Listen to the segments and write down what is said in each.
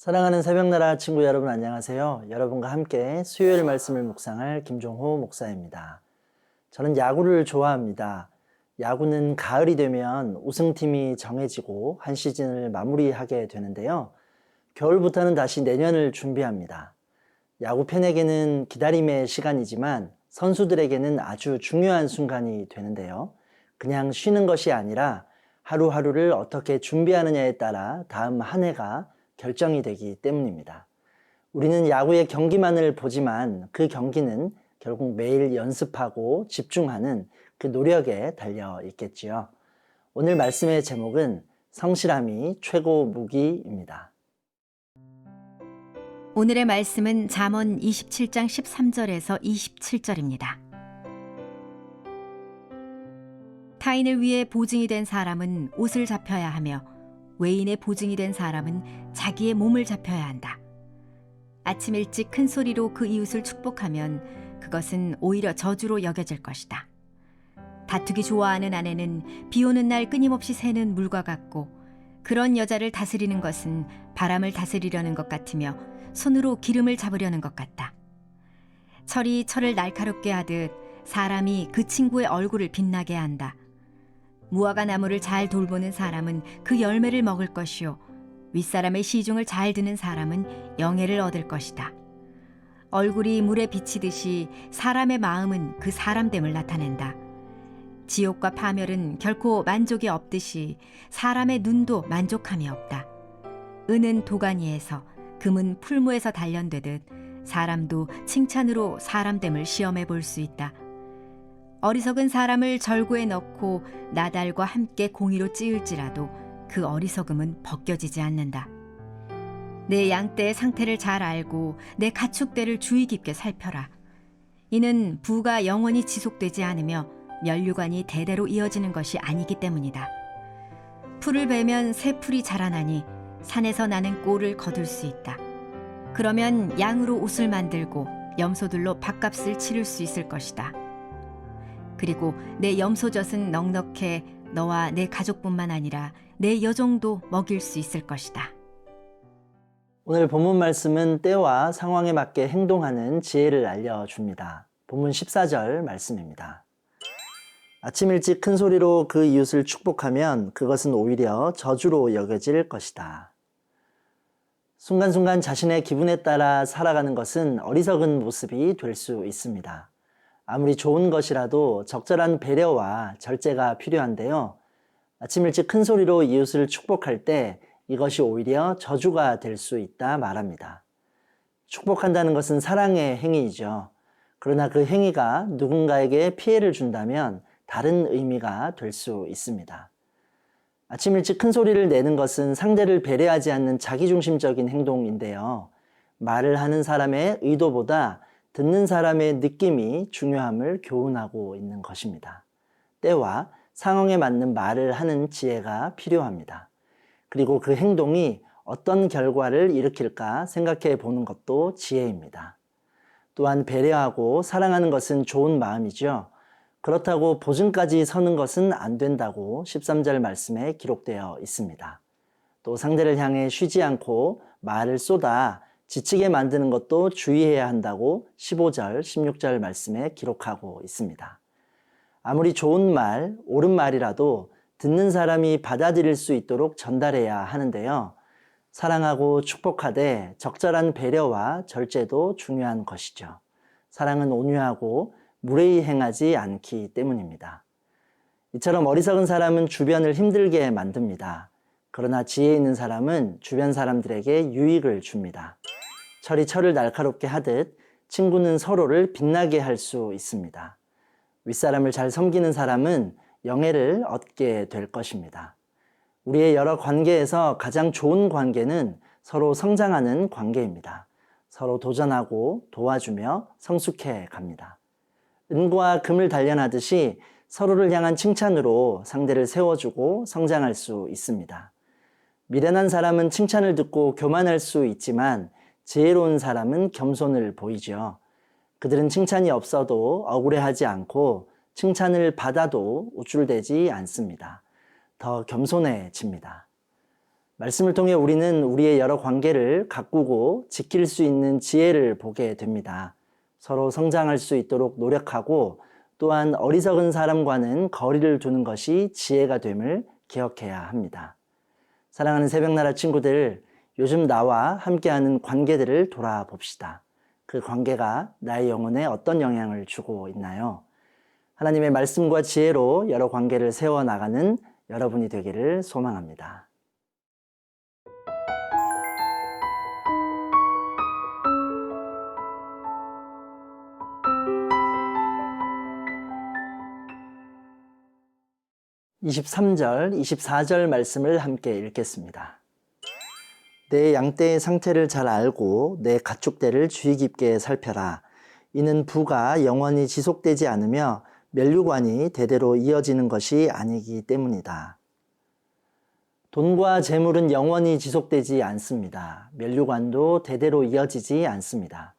사랑하는 새벽나라 친구 여러분 안녕하세요. 여러분과 함께 수요일 말씀을 묵상할 김종호 목사입니다. 저는 야구를 좋아합니다. 야구는 가을이 되면 우승팀이 정해지고 한 시즌을 마무리하게 되는데요. 겨울부터는 다시 내년을 준비합니다. 야구 팬에게는 기다림의 시간이지만 선수들에게는 아주 중요한 순간이 되는데요. 그냥 쉬는 것이 아니라 하루하루를 어떻게 준비하느냐에 따라 다음 한 해가 결정이 되기 때문입니다. 우리는 야구의 경기만을 보지만 그 경기는 결국 매일 연습하고 집중하는 그 노력에 달려 있겠지요. 오늘 말씀의 제목은 성실함이 최고 무기입니다. 오늘의 말씀은 잠언 27장 13절에서 27절입니다. 타인을 위해 보증이 된 사람은 옷을 잡혀야 하며 외인의 보증이 된 사람은 자기의 몸을 잡혀야 한다. 아침 일찍 큰 소리로 그 이웃을 축복하면 그것은 오히려 저주로 여겨질 것이다. 다투기 좋아하는 아내는 비 오는 날 끊임없이 새는 물과 같고 그런 여자를 다스리는 것은 바람을 다스리려는 것 같으며 손으로 기름을 잡으려는 것 같다. 철이 철을 날카롭게 하듯 사람이 그 친구의 얼굴을 빛나게 한다. 무화과 나무를 잘 돌보는 사람은 그 열매를 먹을 것이요 윗사람의 시중을 잘 드는 사람은 영예를 얻을 것이다. 얼굴이 물에 비치듯이 사람의 마음은 그 사람됨을 나타낸다. 지옥과 파멸은 결코 만족이 없듯이 사람의 눈도 만족함이 없다. 은은 도가니에서 금은 풀무에서 단련되듯 사람도 칭찬으로 사람됨을 시험해 볼 수 있다. 어리석은 사람을 절구에 넣고 나달과 함께 공의로 찌을지라도 그 어리석음은 벗겨지지 않는다. 내 양떼의 상태를 잘 알고 내 가축대를 주의 깊게 살펴라. 이는 부가 영원히 지속되지 않으며 면류관이 대대로 이어지는 것이 아니기 때문이다. 풀을 베면 새 풀이 자라나니 산에서 나는 꼴을 거둘 수 있다. 그러면 양으로 옷을 만들고 염소들로 밥값을 치를 수 있을 것이다. 그리고 내 염소젖은 넉넉해 너와 내 가족뿐만 아니라 내 여종도 먹일 수 있을 것이다. 오늘 본문 말씀은 때와 상황에 맞게 행동하는 지혜를 알려줍니다. 본문 14절 말씀입니다. 아침 일찍 큰 소리로 그 이웃을 축복하면 그것은 오히려 저주로 여겨질 것이다. 순간순간 자신의 기분에 따라 살아가는 것은 어리석은 모습이 될 수 있습니다. 아무리 좋은 것이라도 적절한 배려와 절제가 필요한데요. 아침 일찍 큰 소리로 이웃을 축복할 때 이것이 오히려 저주가 될 수 있다 말합니다. 축복한다는 것은 사랑의 행위이죠. 그러나 그 행위가 누군가에게 피해를 준다면 다른 의미가 될 수 있습니다. 아침 일찍 큰 소리를 내는 것은 상대를 배려하지 않는 자기중심적인 행동인데요. 말을 하는 사람의 의도보다 듣는 사람의 느낌이 중요함을 교훈하고 있는 것입니다. 때와 상황에 맞는 말을 하는 지혜가 필요합니다. 그리고 그 행동이 어떤 결과를 일으킬까 생각해 보는 것도 지혜입니다. 또한 배려하고 사랑하는 것은 좋은 마음이죠. 그렇다고 보증까지 서는 것은 안 된다고 13절 말씀에 기록되어 있습니다. 또 상대를 향해 쉬지 않고 말을 쏟아 지치게 만드는 것도 주의해야 한다고 15절, 16절 말씀에 기록하고 있습니다. 아무리 좋은 말, 옳은 말이라도 듣는 사람이 받아들일 수 있도록 전달해야 하는데요. 사랑하고 축복하되 적절한 배려와 절제도 중요한 것이죠. 사랑은 온유하고 무례히 행하지 않기 때문입니다. 이처럼 어리석은 사람은 주변을 힘들게 만듭니다. 그러나 지혜 있는 사람은 주변 사람들에게 유익을 줍니다. 철이 철을 날카롭게 하듯 친구는 서로를 빛나게 할 수 있습니다. 윗사람을 잘 섬기는 사람은 영예를 얻게 될 것입니다. 우리의 여러 관계에서 가장 좋은 관계는 서로 성장하는 관계입니다. 서로 도전하고 도와주며 성숙해 갑니다. 은과 금을 단련하듯이 서로를 향한 칭찬으로 상대를 세워주고 성장할 수 있습니다. 미련한 사람은 칭찬을 듣고 교만할 수 있지만 지혜로운 사람은 겸손을 보이죠. 그들은 칭찬이 없어도 억울해하지 않고 칭찬을 받아도 우쭐대지 않습니다. 더 겸손해집니다. 말씀을 통해 우리는 우리의 여러 관계를 가꾸고 지킬 수 있는 지혜를 보게 됩니다. 서로 성장할 수 있도록 노력하고 또한 어리석은 사람과는 거리를 두는 것이 지혜가 됨을 기억해야 합니다. 사랑하는 새벽나라 친구들, 요즘 나와 함께하는 관계들을 돌아봅시다. 그 관계가 나의 영혼에 어떤 영향을 주고 있나요? 하나님의 말씀과 지혜로 여러 관계를 세워나가는 여러분이 되기를 소망합니다. (23절) (24절) 말씀을 함께 읽겠습니다. 내 양떼의 상태를 잘 알고 내 가축대를 주의 깊게 살펴라. 이는 부가 영원히 지속되지 않으며 멸류관이 대대로 이어지는 것이 아니기 때문이다. 돈과 재물은 영원히 지속되지 않습니다. 멸류관도 대대로 이어지지 않습니다.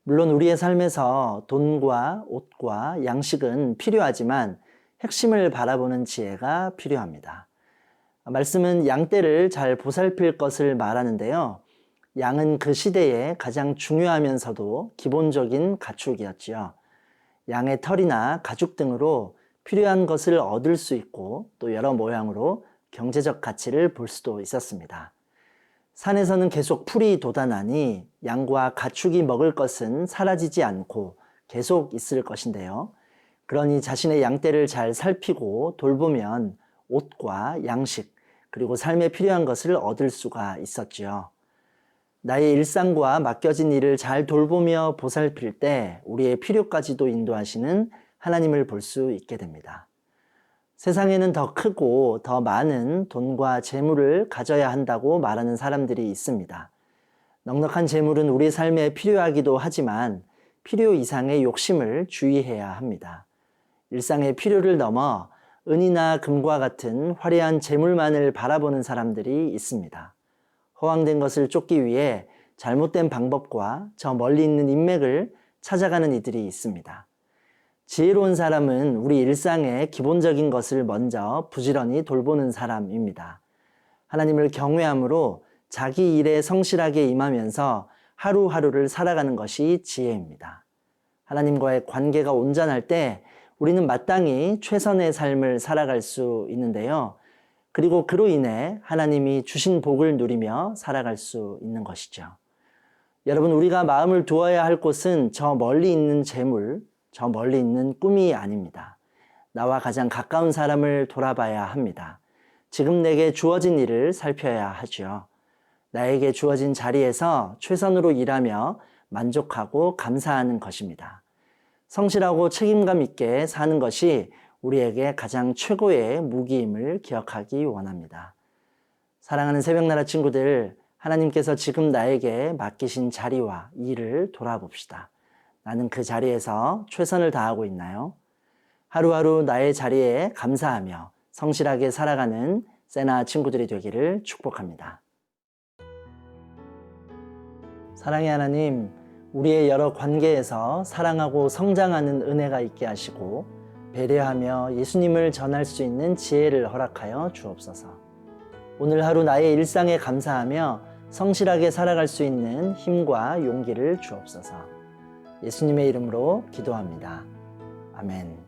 물론 우리의 삶에서 돈과 옷과 양식은 필요하지만 핵심을 바라보는 지혜가 필요합니다. 말씀은 양떼를 잘 보살필 것을 말하는데요. 양은 그 시대에 가장 중요하면서도 기본적인 가축이었지요. 양의 털이나 가죽 등으로 필요한 것을 얻을 수 있고 또 여러 모양으로 경제적 가치를 볼 수도 있었습니다. 산에서는 계속 풀이 돋아나니 양과 가축이 먹을 것은 사라지지 않고 계속 있을 것인데요. 그러니 자신의 양떼를 잘 살피고 돌보면 옷과 양식 그리고 삶에 필요한 것을 얻을 수가 있었지요. 나의 일상과 맡겨진 일을 잘 돌보며 보살필 때 우리의 필요까지도 인도하시는 하나님을 볼 수 있게 됩니다. 세상에는 더 크고 더 많은 돈과 재물을 가져야 한다고 말하는 사람들이 있습니다. 넉넉한 재물은 우리 삶에 필요하기도 하지만 필요 이상의 욕심을 주의해야 합니다. 일상의 필요를 넘어 은이나 금과 같은 화려한 재물만을 바라보는 사람들이 있습니다. 허황된 것을 쫓기 위해 잘못된 방법과 저 멀리 있는 인맥을 찾아가는 이들이 있습니다. 지혜로운 사람은 우리 일상의 기본적인 것을 먼저 부지런히 돌보는 사람입니다. 하나님을 경외함으로 자기 일에 성실하게 임하면서 하루하루를 살아가는 것이 지혜입니다. 하나님과의 관계가 온전할 때 우리는 마땅히 최선의 삶을 살아갈 수 있는데요. 그리고 그로 인해 하나님이 주신 복을 누리며 살아갈 수 있는 것이죠. 여러분, 우리가 마음을 두어야 할 곳은 저 멀리 있는 재물, 저 멀리 있는 꿈이 아닙니다. 나와 가장 가까운 사람을 돌아봐야 합니다. 지금 내게 주어진 일을 살펴야 하죠. 나에게 주어진 자리에서 최선으로 일하며 만족하고 감사하는 것입니다. 성실하고 책임감 있게 사는 것이 우리에게 가장 최고의 무기임을 기억하기 원합니다. 사랑하는 새벽나라 친구들, 하나님께서 지금 나에게 맡기신 자리와 일을 돌아봅시다. 나는 그 자리에서 최선을 다하고 있나요? 하루하루 나의 자리에 감사하며 성실하게 살아가는 세나 친구들이 되기를 축복합니다. 사랑의 하나님, 우리의 여러 관계에서 사랑하고 성장하는 은혜가 있게 하시고 배려하며 예수님을 전할 수 있는 지혜를 허락하여 주옵소서. 오늘 하루 나의 일상에 감사하며 성실하게 살아갈 수 있는 힘과 용기를 주옵소서. 예수님의 이름으로 기도합니다. 아멘.